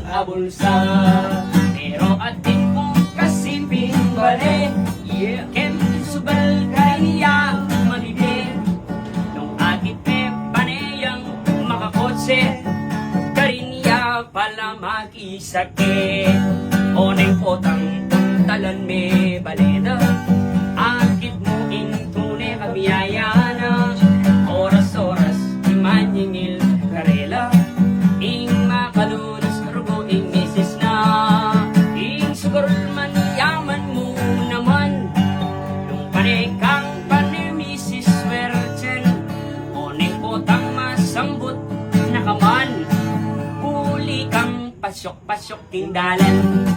abulsa. Pero atin po kasiping bale, kem subal kaya magiging. Nung atit pe panayang makakotse, karinya pala makisake. Oneng potang talan me baleda, akit mo ing tune kabiyayana. Oras-oras imanyingil karela, ing makalunas rugo ing misis na. Ing sugarol man yaman mo naman, nung panekang panemisis werchen. Oneng potang masambut nakaman, huli kang pasyok-pasyok tindalan.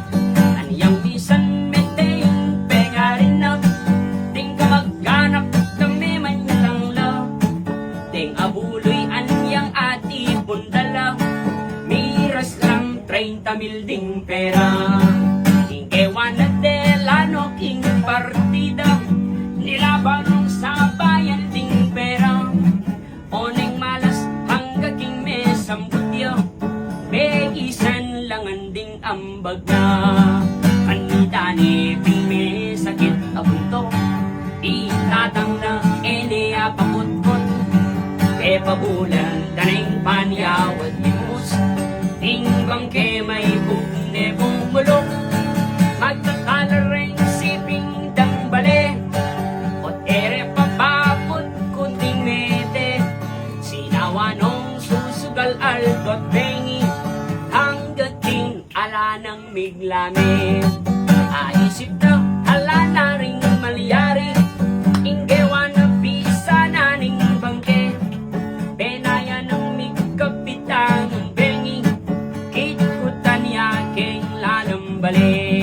Aniyang misan mente yung pengarin na, ting ka magganap dami man lang la. Ting abuloy anyang ati pundala, miras lang 30,000 ding pera. Ting kewan na delano king partida, nilabanong sa bayan ding pera. Oneng malas hangga king mesambutya, may isan lang anding ambag na. Kanitani ping may sakit abunto, itatang na ene apakutkot. E pabulan daneng panyawad imus, ting bangke may bukne bumulok. Magtatalareng siping dang bale, ot ere papapot kunting mete. Sinawa nung susugal algot bengi, hanggat king ala ng miglami. Aisip na ala na ring malyari, inggewa na bisa na ning bangke. Benaya ng migkapitan ng bengi, kikutan niya king lanang bali.